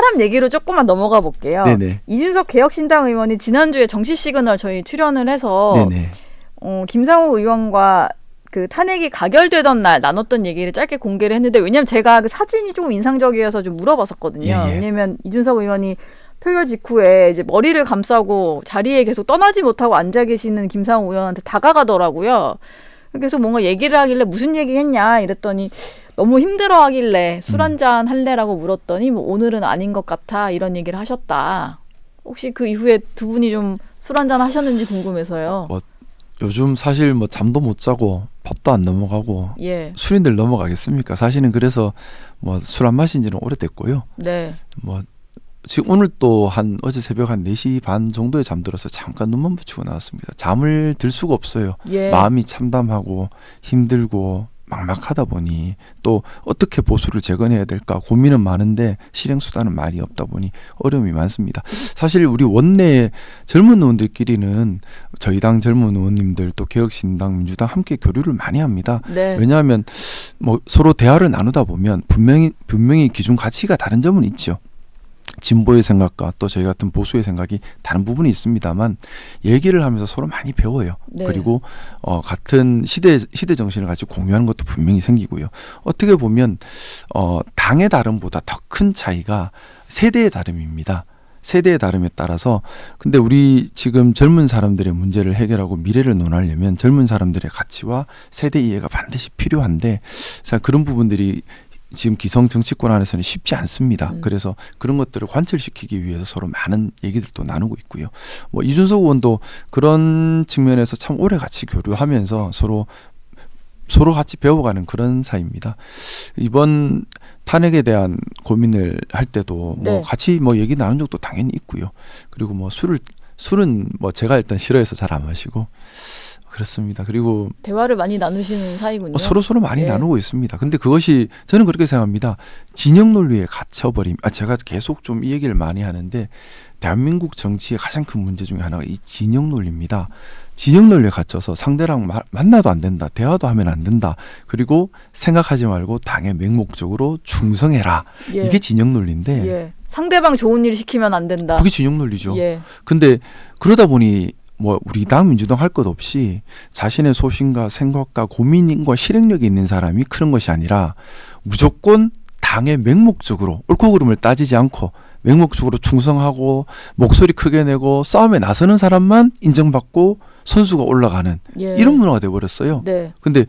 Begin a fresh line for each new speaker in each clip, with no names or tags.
사람 얘기로 조금만 넘어가 볼게요.
네네.
이준석 개혁신당 의원이 지난주에 정치 시그널 저희 출연을 해서
네네.
김상우 의원과 그 탄핵이 가결되던 날 나눴던 얘기를 짧게 공개를 했는데 왜냐면 제가 그 사진이 조금 인상적이어서 좀 물어봤었거든요.
예.
왜냐면 이준석 의원이 표결 직후에 이제 머리를 감싸고 자리에 계속 떠나지 못하고 앉아 계시는 김상우 의원한테 다가가더라고요. 그래서 뭔가 얘기를 하길래 무슨 얘기했냐 이랬더니 너무 힘들어하길래 술 한잔 할래라고 물었더니 뭐 오늘은 아닌 것 같아 이런 얘기를 하셨다. 혹시 그 이후에 두 분이 좀 술 한잔 하셨는지 궁금해서요.
요즘 사실 뭐 잠도 못 자고 밥도 안 넘어가고
예.
술인들 넘어가겠습니까? 사실은 그래서 뭐 술 안 마신 지는 오래됐고요.
네.
뭐 지금 오늘 또 어제 새벽 한 4시 반 정도에 잠들어서 잠깐 눈만 붙이고 나왔습니다. 잠을 들 수가 없어요.
예.
마음이 참담하고 힘들고 막막하다 보니 또 어떻게 보수를 재건해야 될까 고민은 많은데 실행 수단은 많이 없다 보니 어려움이 많습니다. 사실 우리 원내 젊은 의원들끼리는 저희 당 젊은 의원님들 또 개혁신당 민주당 함께 교류를 많이 합니다.
네.
왜냐하면 뭐 서로 대화를 나누다 보면 분명히 기준 가치가 다른 점은 있죠. 진보의 생각과 또 저희 같은 보수의 생각이 다른 부분이 있습니다만 얘기를 하면서 서로 많이 배워요.
네.
그리고 같은 시대 정신을 같이 공유하는 것도 분명히 생기고요. 어떻게 보면 당의 다름보다 더 큰 차이가 세대의 다름입니다. 세대의 다름에 따라서 근데 우리 지금 젊은 사람들의 문제를 해결하고 미래를 논하려면 젊은 사람들의 가치와 세대 이해가 반드시 필요한데 그런 부분들이 지금 기성 정치권 안에서는 쉽지 않습니다. 그래서 그런 것들을 관철시키기 위해서 서로 많은 얘기들도 나누고 있고요. 뭐 이준석 의원도 그런 측면에서 참 오래 같이 교류하면서 서로 같이 배워가는 그런 사이입니다. 이번 탄핵에 대한 고민을 할 때도 뭐
네.
같이 뭐 얘기 나눈 적도 당연히 있고요. 그리고 뭐 술은 뭐 제가 일단 싫어해서 잘 안 마시고 그렇습니다. 그리고
대화를 많이 나누시는 사이군요.
서로 많이
예.
나누고 있습니다. 근데 그것이 저는 그렇게 생각합니다. 진영 논리에 갇혀버림. 제가 계속 좀 이 얘기를 많이 하는데 대한민국 정치의 가장 큰 문제 중에 하나가 이 진영 논리입니다. 진영 논리에 갇혀서 상대랑 만나도 안 된다. 대화도 하면 안 된다. 그리고 생각하지 말고 당의 맹목적으로 충성해라.
예.
이게 진영 논리인데
예. 상대방 좋은 일 시키면 안 된다.
그게 진영 논리죠.
예.
근데 그러다 보니 뭐 우리 당 민주당 할 것 없이 자신의 소신과 생각과 고민과 실행력이 있는 사람이 크는 것이 아니라 무조건 당의 맹목적으로 옳고 그름을 따지지 않고 맹목적으로 충성하고 목소리 크게 내고 싸움에 나서는 사람만 인정받고 선수가 올라가는
예.
이런 문화가 돼버렸어요.
네.
근데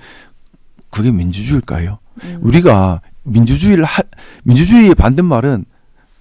그게 민주주의일까요? 우리가 민주주의의 반대말은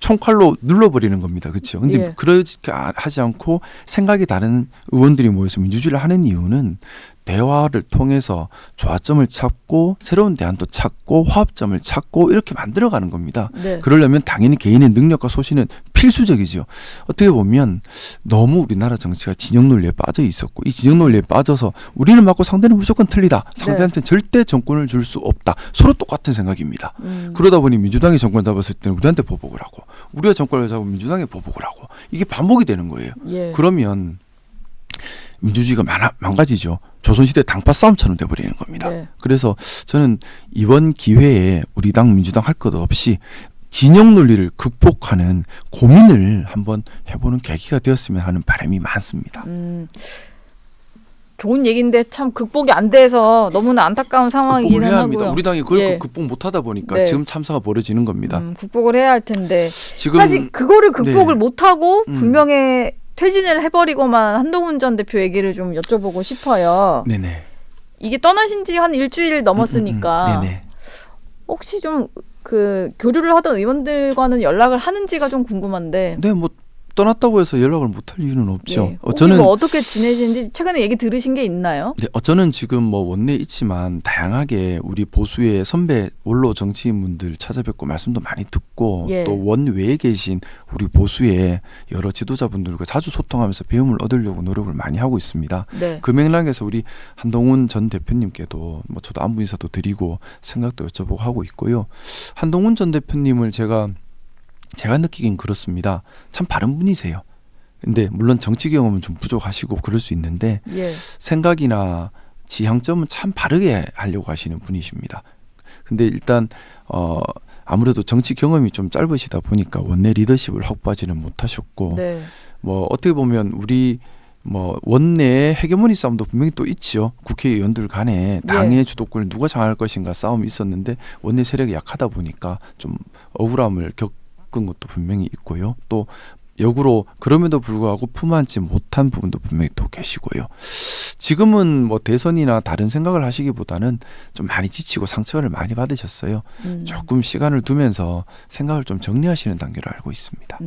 총칼로 눌러버리는 겁니다. 그렇죠? 근데
예.
그렇게 하지 않고 생각이 다른 의원들이 모여서 민주주의를 하는 이유는 대화를 통해서 조화점을 찾고 새로운 대안도 찾고 화합점을 찾고 이렇게 만들어가는 겁니다.
네.
그러려면 당연히 개인의 능력과 소신은 필수적이죠. 어떻게 보면 너무 우리나라 정치가 진영 논리에 빠져 있었고 이 진영 논리에 빠져서 우리는 맞고 상대는 무조건 틀리다. 상대한테는 절대 정권을 줄 수 없다. 서로 똑같은 생각입니다. 그러다 보니 민주당이 정권 잡았을 때는 우리한테 보복을 하고 우리가 정권을 잡으면 민주당에 보복을 하고 이게 반복이 되는 거예요.
예.
그러면 민주주의가 망가지죠. 조선시대 당파 싸움처럼 돼버리는 겁니다.
네.
그래서 저는 이번 기회에 우리 당 민주당 할 것 없이 진영 논리를 극복하는 고민을 한번 해보는 계기가 되었으면 하는 바람이 많습니다.
좋은 얘기인데 참 극복이 안 돼서 너무나 안타까운 상황이기는
극복을 해야 합니다.
하고요.
우리 당이 그걸
예.
극복 못하다 보니까
네.
지금 참사가 벌어지는 겁니다.
극복을 해야 할 텐데
지금
사실 그거를 극복을
네.
못하고 불명예 퇴진을 해버리고만 한동훈 전 대표 얘기를 좀 여쭤보고 싶어요.
네네.
이게 떠나신 지 한 일주일 넘었으니까
네네.
혹시 좀 그 교류를 하던 의원들과는 연락을 하는지가 좀 궁금한데.
네, 뭐 떠났다고 해서 연락을 못할 이유는 없죠.
예. 혹시 뭐 어떻게 지내시는지 최근에 얘기 들으신 게 있나요?
네, 저는 지금 뭐 원내에 있지만 다양하게 우리 보수의 선배 원로 정치인분들 찾아뵙고 말씀도 많이 듣고
예.
또 원외에 계신 우리 보수의 여러 지도자분들과 자주 소통하면서 배움을 얻으려고 노력을 많이 하고 있습니다.
네.
그 맥락에서 우리 한동훈 전 대표님께도 뭐 저도 안부 인사도 드리고 생각도 여쭤보고 하고 있고요. 한동훈 전 대표님을 제가 느끼긴 그렇습니다. 참 바른 분이세요. 근데 물론 정치 경험은 좀 부족하시고 그럴 수 있는데
예.
생각이나 지향점은 참 바르게 하려고 하시는 분이십니다. 근데 일단 아무래도 정치 경험이 좀 짧으시다 보니까 원내 리더십을 확보하지는 못하셨고
네.
뭐 어떻게 보면 우리 뭐 원내 헤게모니 싸움도 분명히 또 있지요. 국회의원들 간에 당의 주도권을 누가 장악할 것인가 싸움이 있었는데 원내 세력이 약하다 보니까 좀 억울함을 겪은 것도 분명히 있고요. 또 역으로 그럼에도 불구하고 품안지 못한 부분도 분명히 또 계시고요. 지금은 뭐 대선이나 다른 생각을 하시기보다는 좀 많이 지치고 상처를 많이 받으셨어요. 조금 시간을 두면서 생각을 좀 정리하시는 단계로 알고 있습니다.